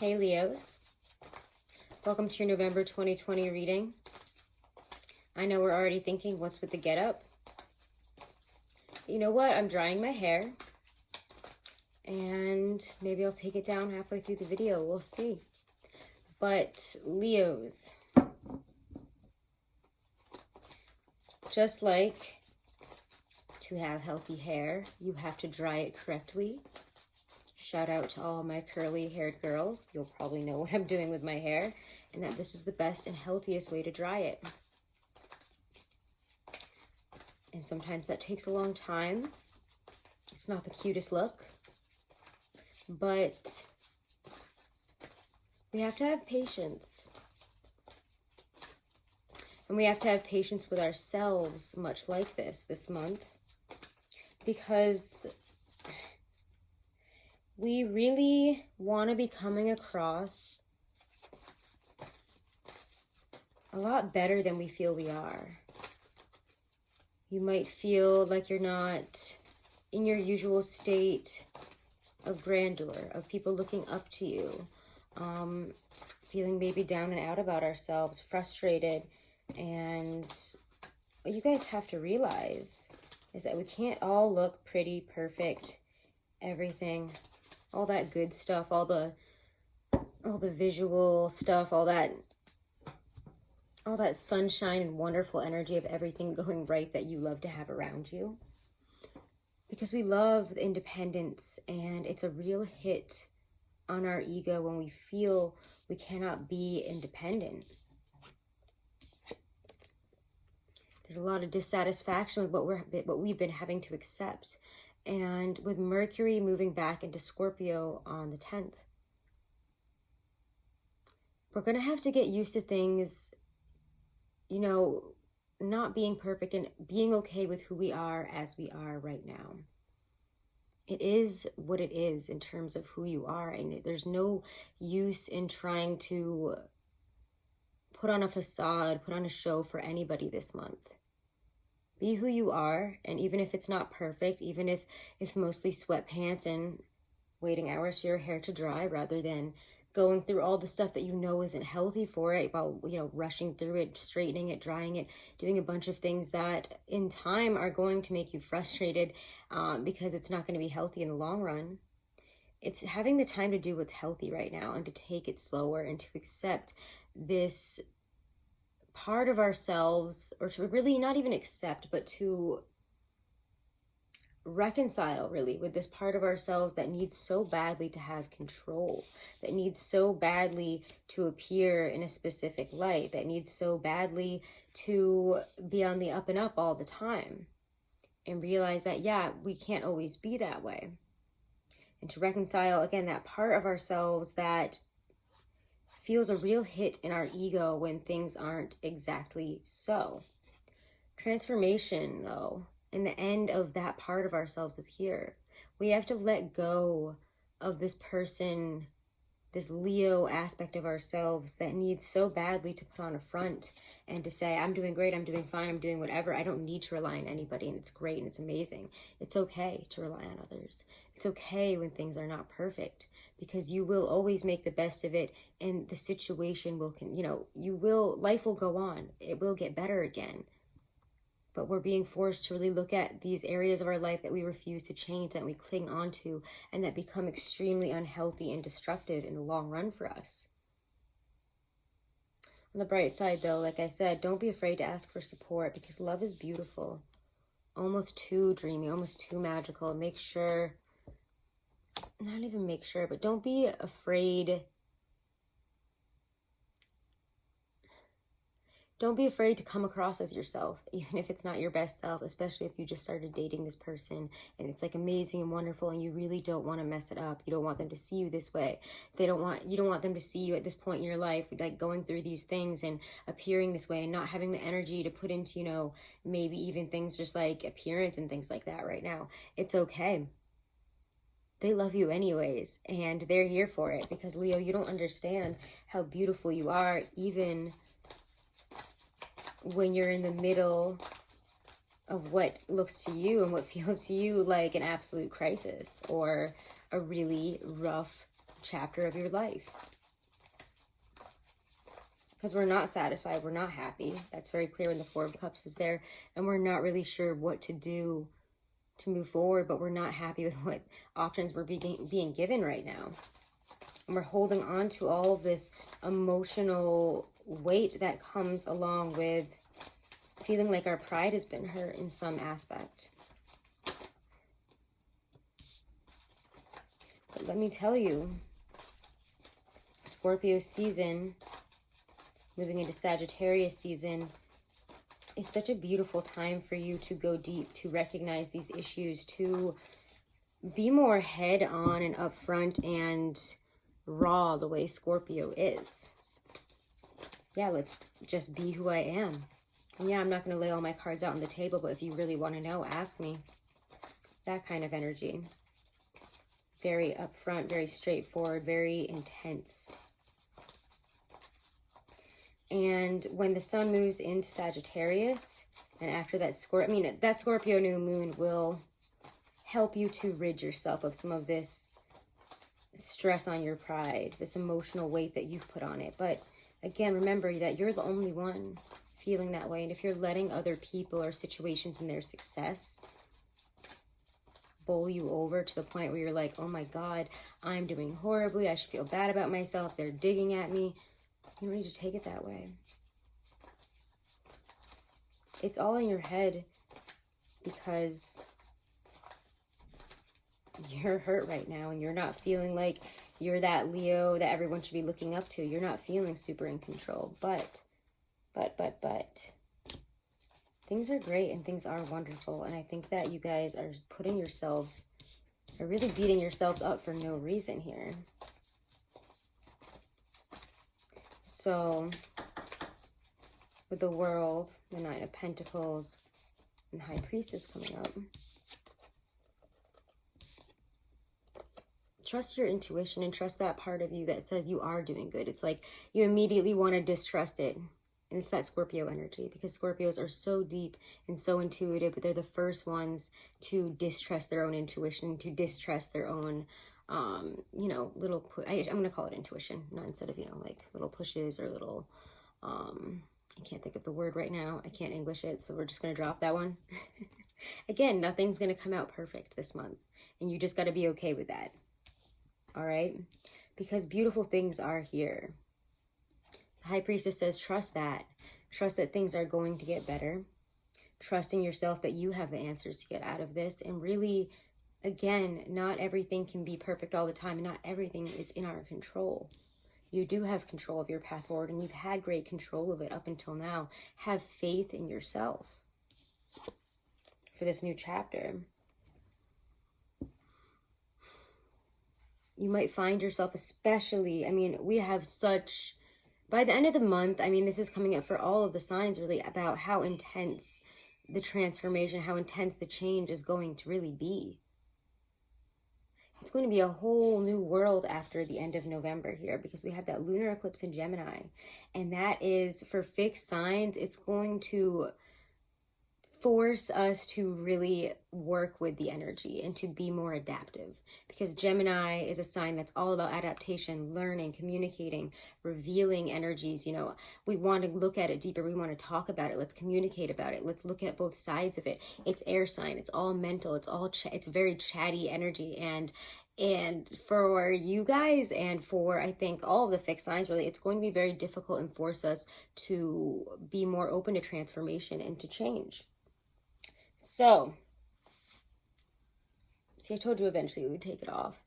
Hey Leos, welcome to your November 2020 reading. I know we're already thinking, what's with the get up? You know what? I'm drying my hair and maybe I'll take it down halfway through the video. We'll see. But Leos, just like to have healthy hair, you have to dry it correctly. Shout out to all my curly haired girls. You'll probably know what I'm doing with my hair and that this is the best and healthiest way to dry it. And sometimes that takes a long time. It's not the cutest look, but we have to have patience. And we have to have patience with ourselves, much like this month, because we really want to be coming across a lot better than we feel we are. You might feel like you're not in your usual state of grandeur, of people looking up to you, feeling maybe down and out about ourselves, frustrated. And what you guys have to realize is that we can't all look pretty, perfect, everything, all that good stuff, all the visual stuff, all that sunshine and wonderful energy of everything going right that you love to have around you. Because we love the independence, and it's a real hit on our ego when we feel we cannot be independent. There's a lot of dissatisfaction with what we've been having to accept. And with Mercury moving back into Scorpio on the 10th, we're going to have to get used to things, you know, not being perfect and being okay with who we are as we are right now. It is what it is in terms of who you are, and there's no use in trying to put on a facade, put on a show for anybody this month. Be who you are, and even if it's not perfect, even if it's mostly sweatpants and waiting hours for your hair to dry rather than going through all the stuff that you know isn't healthy for it, while, you know, rushing through it, straightening it, drying it, doing a bunch of things that in time are going to make you frustrated because it's not going to be healthy in the long run. It's having the time to do what's healthy right now and to take it slower and to accept this part of ourselves, or to really not even accept, but to reconcile really with this part of ourselves that needs so badly to have control, that needs so badly to appear in a specific light, that needs so badly to be on the up and up all the time, and realize that, yeah, we can't always be that way. And to reconcile, again, that part of ourselves that feels a real hit in our ego when things aren't exactly so. Transformation, though, and the end of that part of ourselves is here. We have to let go of this person, this Leo aspect of ourselves that needs so badly to put on a front and to say, I'm doing great, I'm doing fine, I'm doing whatever. I don't need to rely on anybody, and it's great and it's amazing. It's okay to rely on others. It's okay when things are not perfect, because you will always make the best of it, and the situation will, life will go on. It will get better again. But we're being forced to really look at these areas of our life that we refuse to change, that we cling on to, and that become extremely unhealthy and destructive in the long run for us. On the bright side, though, like I said, don't be afraid to ask for support, because love is beautiful. Almost too dreamy, almost too magical. Make sure, not even make sure, but don't be afraid. Don't be afraid to come across as yourself, even if it's not your best self, especially if you just started dating this person and it's like amazing and wonderful and you really don't want to mess it up. You don't want them to see you this way. You don't want them to see you at this point in your life, like going through these things and appearing this way and not having the energy to put into, maybe even things just like appearance and things like that right now. It's okay. They love you anyways, and they're here for it, because Leo, you don't understand how beautiful you are, even when you're in the middle of what looks to you and what feels to you like an absolute crisis or a really rough chapter of your life. Because we're not satisfied, we're not happy. That's very clear when the Four of Cups is there. And we're not really sure what to do to move forward, but we're not happy with what options we're being given right now. And we're holding on to all of this emotional weight that comes along with feeling like our pride has been hurt in some aspect. But let me tell you, Scorpio season, moving into Sagittarius season, is such a beautiful time for you to go deep, to recognize these issues, to be more head on and upfront and raw the way Scorpio is. Yeah, let's just be who I am. And yeah, I'm not going to lay all my cards out on the table, but if you really want to know, ask me. That kind of energy. Very upfront, very straightforward, very intense. And when the sun moves into Sagittarius, and after that that Scorpio new moon will help you to rid yourself of some of this stress on your pride, this emotional weight that you've put on it. But again, remember that you're the only one feeling that way. And if you're letting other people or situations in their success bowl you over to the point where you're like, oh my God, I'm doing horribly, I should feel bad about myself, they're digging at me, you don't need to take it that way. It's all in your head because you're hurt right now and you're not feeling like you're that Leo that everyone should be looking up to. You're not feeling super in control. But things are great and things are wonderful. And I think that you guys are really beating yourselves up for no reason here. So, with the World, the Nine of Pentacles, and High Priestess coming up, trust your intuition and trust that part of you that says you are doing good. It's like you immediately want to distrust it. And it's that Scorpio energy, because Scorpios are so deep and so intuitive, but they're the first ones to distrust their own intuition, to distrust their own, I'm going to call it intuition, not instead of, like little pushes or little, I can't think of the word right now. I can't English it, so we're just going to drop that one. Again, nothing's going to come out perfect this month, and you just got to be okay with that. All right? Because beautiful things are here. The High Priestess says, trust that. Trust that things are going to get better. Trust in yourself that you have the answers to get out of this. And really, again, not everything can be perfect all the time. And not everything is in our control. You do have control of your path forward. And you've had great control of it up until now. Have faith in yourself for this new chapter. You might find yourself especially, we have such... By the end of the month, this is coming up for all of the signs really about how intense the transformation, how intense the change is going to really be. It's going to be a whole new world after the end of November here, because we have that lunar eclipse in Gemini. And that is, for fixed signs, it's going to force us to really work with the energy and to be more adaptive, because Gemini is a sign that's all about adaptation, learning, communicating, revealing energies. We want to look at it deeper. We want to talk about it. Let's communicate about it. Let's look at both sides of it. It's air sign. It's all mental. It's very chatty energy. And for you guys and for, I think, all of the fixed signs, really, it's going to be very difficult and force us to be more open to transformation and to change. So, see, I told you eventually we would take it off.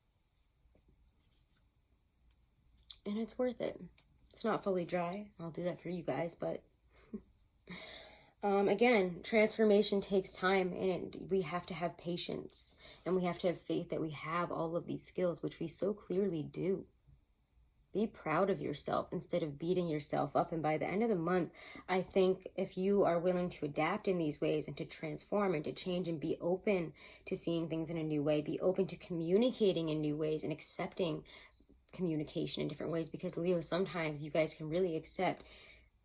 And it's worth it. It's not fully dry. I'll do that for you guys, but again, transformation takes time, and we have to have patience, and we have to have faith that we have all of these skills, which we so clearly do. Be proud of yourself instead of beating yourself up. And by the end of the month, I think if you are willing to adapt in these ways and to transform and to change and be open to seeing things in a new way, be open to communicating in new ways and accepting communication in different ways, because Leo, sometimes you guys can really accept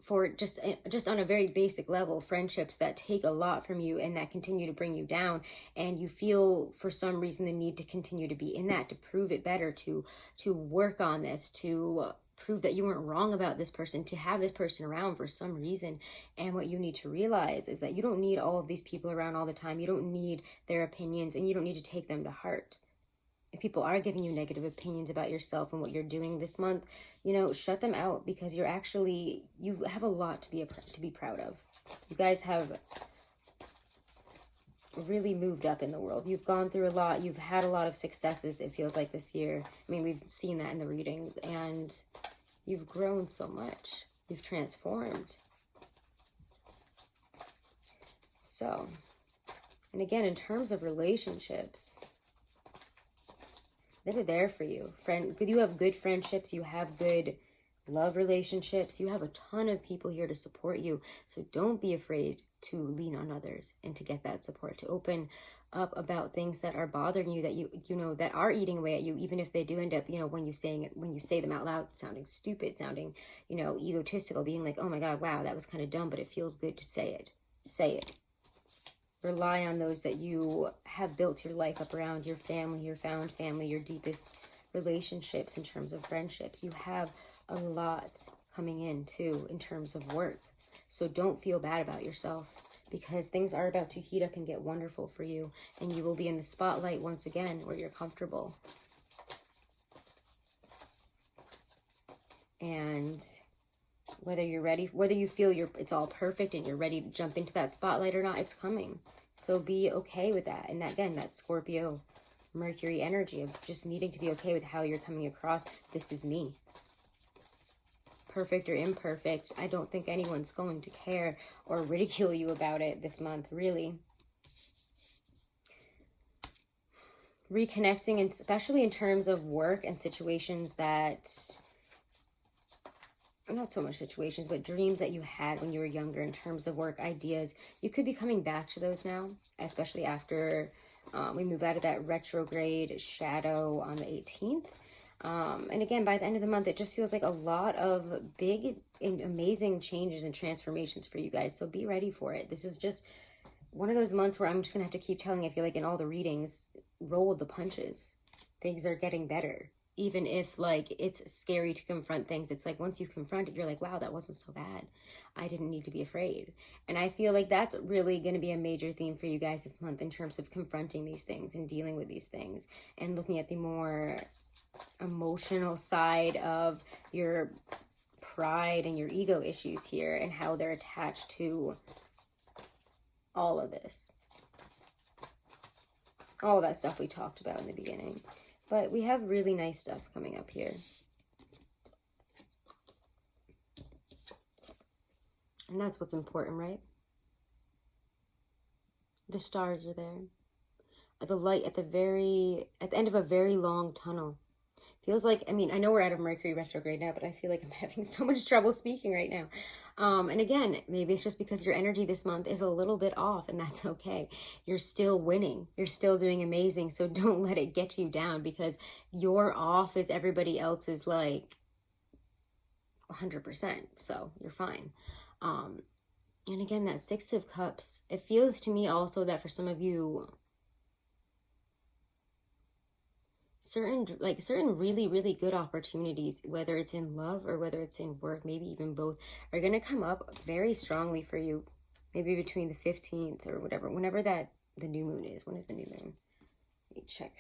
for just on a very basic level, friendships that take a lot from you and that continue to bring you down, and you feel for some reason the need to continue to be in that, to prove it better, to work on this, to prove that you weren't wrong about this person, to have this person around for some reason. And what you need to realize is that you don't need all of these people around all the time. You don't need their opinions, and you don't need to take them to heart. If people are giving you negative opinions about yourself and what you're doing this month, you know, shut them out, because you have a lot to be proud of. You guys have really moved up in the world. You've gone through a lot. You've had a lot of successes, it feels like, this year. I mean, we've seen that in the readings, and you've grown so much. You've transformed. So, and again, in terms of relationships, they're there for you. You have good friendships. You have good love relationships. You have a ton of people here to support you. So don't be afraid to lean on others and to get that support, to open up about things that are bothering you, that you know, that are eating away at you, even if they do end up, you know, when you say them out loud, sounding stupid, sounding, you know, egotistical, being like, oh my God, wow, that was kind of dumb, but it feels good to say it. Say it. Rely on those that you have built your life up around, your family, your found family, your deepest relationships in terms of friendships. You have a lot coming in too in terms of work. So don't feel bad about yourself, because things are about to heat up and get wonderful for you, and you will be in the spotlight once again where you're comfortable. And whether you're ready, whether you feel it's all perfect and you're ready to jump into that spotlight or not, it's coming. So be okay with that. And that, again, that Scorpio Mercury energy of just needing to be okay with how you're coming across. This is me. Perfect or imperfect, I don't think anyone's going to care or ridicule you about it this month, really. Reconnecting, and especially in terms of work and situations that, not so much situations, but dreams that you had when you were younger in terms of work, ideas. You could be coming back to those now, especially after we move out of that retrograde shadow on the 18th. And again, by the end of the month, it just feels like a lot of big and amazing changes and transformations for you guys. So be ready for it. This is just one of those months where I'm just going to have to keep telling, I feel like in all the readings, roll with the punches. Things are getting better. Even if, like, it's scary to confront things, it's like once you confront it, you're like, wow, that wasn't so bad. I didn't need to be afraid. And I feel like that's really going to be a major theme for you guys this month in terms of confronting these things and dealing with these things and looking at the more emotional side of your pride and your ego issues here and how they're attached to all of this. All that stuff we talked about in the beginning. But we have really nice stuff coming up here. And that's what's important, right? The stars are there. The light at the end of a very long tunnel. Feels like, I mean, I know we're out of Mercury retrograde now, but I feel like I'm having so much trouble speaking right now. And again, maybe it's just because your energy this month is a little bit off, and that's okay. You're still winning. You're still doing amazing. So don't let it get you down, because your off is everybody else's like 100%. So you're fine. And again, that Six of Cups, it feels to me also that for some of you, certain really, really good opportunities, whether it's in love or whether it's in work, maybe even both, are going to come up very strongly for you, maybe between the 15th or whatever, whenever the new moon is. When is the new moon? Let me check.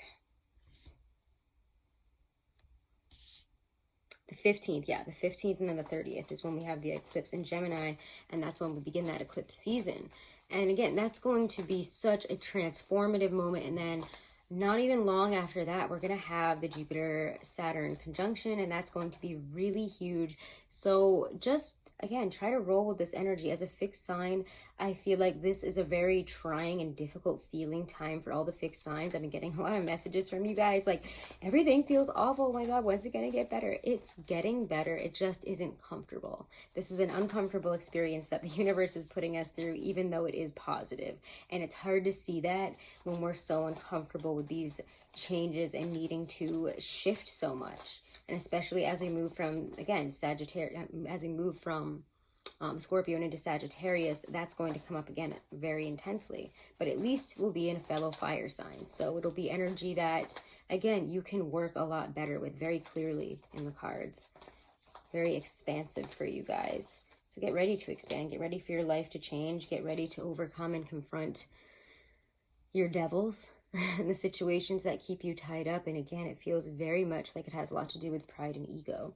The 15th, yeah, the 15th and then the 30th is when we have the eclipse in Gemini, and that's when we begin that eclipse season. And again, that's going to be such a transformative moment. And then not even long after that, we're going to have the Jupiter-Saturn conjunction, and that's going to be really huge. So just, again, try to roll with this energy. As a fixed sign, I feel like this is a very trying and difficult feeling time for all the fixed signs. I've been getting a lot of messages from you guys, like, everything feels awful. Oh my God, when's it going to get better? It's getting better. It just isn't comfortable. This is an uncomfortable experience that the universe is putting us through, even though it is positive. And it's hard to see that when we're so uncomfortable with these changes and needing to shift so much. And especially as we move from, again, Sagittarius, as we move from Scorpio and into Sagittarius, that's going to come up again very intensely. But at least we'll be in a fellow fire sign. So it'll be energy that, again, you can work a lot better with, very clearly in the cards. Very expansive for you guys. So get ready to expand. Get ready for your life to change. Get ready to overcome and confront your devils and the situations that keep you tied up. And again, it feels very much like it has a lot to do with pride and ego.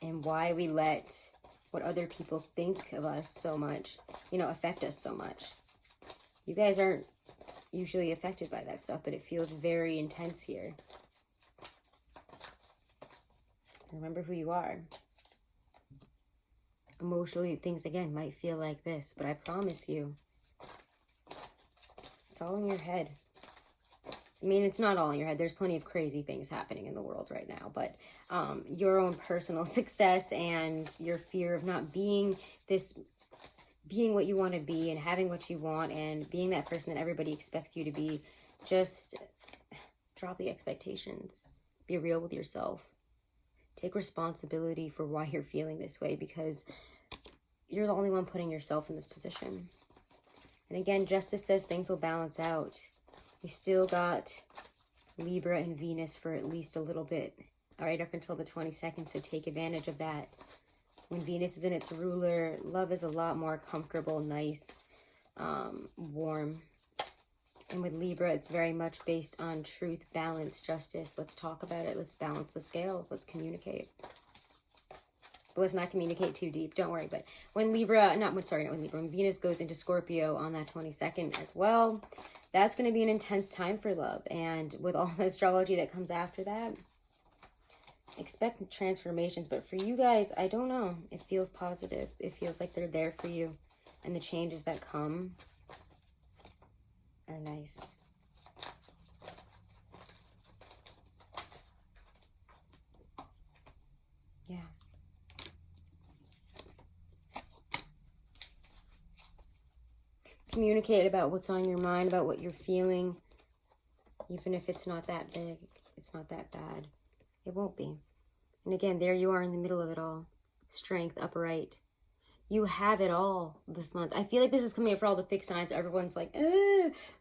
And why we let what other people think of us so much, you know, affect us so much. You guys aren't usually affected by that stuff, but it feels very intense here. Remember who you are. Emotionally, things again might feel like this, but I promise you, it's all in your head. I mean, it's not all in your head. There's plenty of crazy things happening in the world right now, but your own personal success and your fear of not being what you want to be and having what you want and being that person that everybody expects you to be, just drop the expectations. Be real with yourself. Take responsibility for why you're feeling this way, because you're the only one putting yourself in this position. And again, justice says things will balance out. We still got Libra and Venus for at least a little bit, all right, up until the 22nd, so take advantage of that. When Venus is in its ruler, love is a lot more comfortable, nice, warm. And with Libra, it's very much based on truth, balance, justice. Let's talk about it. Let's balance the scales. Let's communicate. But let's not communicate too deep. Don't worry. But when when Venus goes into Scorpio on that 22nd as well, that's going to be an intense time for love. And with all the astrology that comes after that, expect transformations. But for you guys, I don't know. It feels positive. It feels like they're there for you. And the changes that come are nice. Yeah. Communicate about what's on your mind, about what you're feeling. Even if it's not that big, it's not that bad. It won't be. And again, there you are in the middle of it all. Strength, upright. You have it all this month. I feel like this is coming up for all the fixed signs. Everyone's like,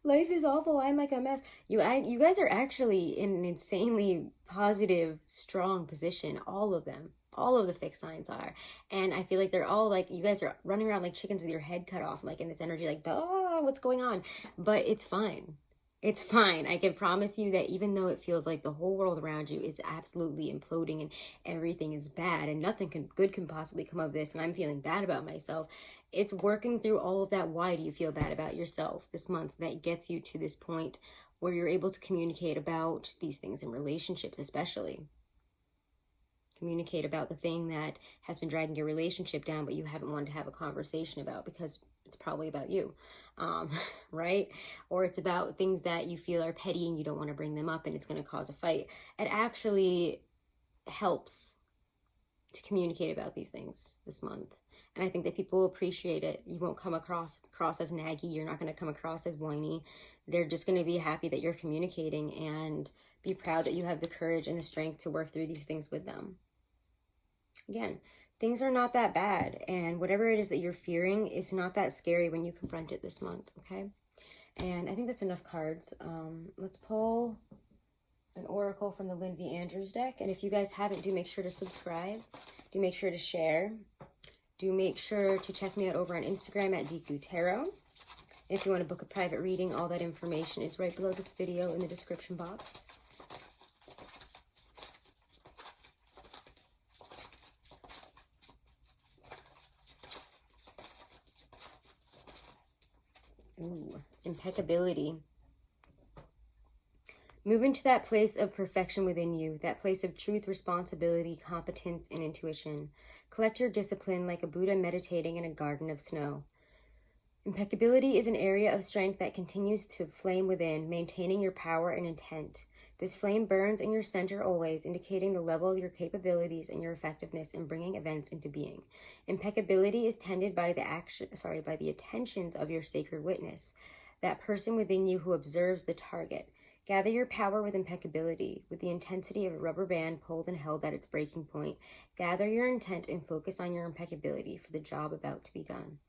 life is awful. I'm like a mess. You guys are actually in an insanely positive, strong position. All of them. All of the fixed signs are. And I feel like they're all like, you guys are running around like chickens with your head cut off, like in this energy, like, oh, what's going on? But it's fine. It's fine. I can promise you that even though it feels like the whole world around you is absolutely imploding and everything is bad and nothing good can possibly come of this, and I'm feeling bad about myself, it's working through all of that. Why do you feel bad about yourself this month that gets you to this point where you're able to communicate about these things in relationships, especially. Communicate about the thing that has been dragging your relationship down, but you haven't wanted to have a conversation about because it's probably about you, right? Or it's about things that you feel are petty and you don't want to bring them up and it's going to cause a fight. It actually helps to communicate about these things this month. And I think that people will appreciate it. You won't come across as naggy. You're not going to come across as whiny. They're just going to be happy that you're communicating and be proud that you have the courage and the strength to work through these things with them. Again, things are not that bad, and whatever it is that you're fearing, it's not that scary when you confront it this month, okay? And I think that's enough cards. Let's pull an oracle from the Lynn V. Andrews deck, and if you guys haven't, do make sure to subscribe. Do make sure to share. Do make sure to check me out over on Instagram at Deku Tarot. If you want to book a private reading, all that information is right below this video in the description box. Ooh, impeccability. Move into that place of perfection within you, that place of truth, responsibility, competence, and intuition. Collect your discipline like a Buddha meditating in a garden of snow. Impeccability is an area of strength that continues to flame within, maintaining your power and intent. This flame burns in your center always, indicating the level of your capabilities and your effectiveness in bringing events into being. Impeccability is tended by the attentions of your sacred witness, that person within you who observes the target. Gather your power with impeccability, with the intensity of a rubber band pulled and held at its breaking point. Gather your intent and focus on your impeccability for the job about to be done.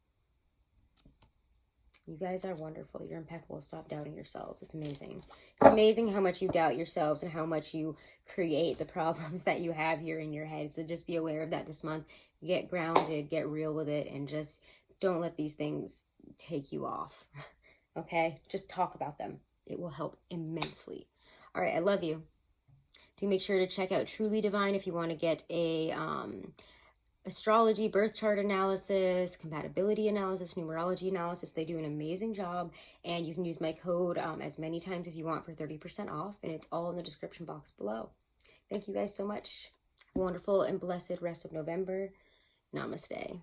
You guys are wonderful. You're impeccable. Stop doubting yourselves. It's amazing. It's amazing how much you doubt yourselves and how much you create the problems that you have here in your head. So just be aware of that this month. Get grounded, get real with it, and just don't let these things take you off. Okay? Just talk about them. It will help immensely. All right, I love you. Do make sure to check out Truly Divine if you want to get a astrology, birth chart analysis, compatibility analysis, numerology analysis. They do an amazing job, and you can use my code as many times as you want for 30% off, and it's all in the description box below. Thank you guys so much. Wonderful and blessed rest of November. Namaste.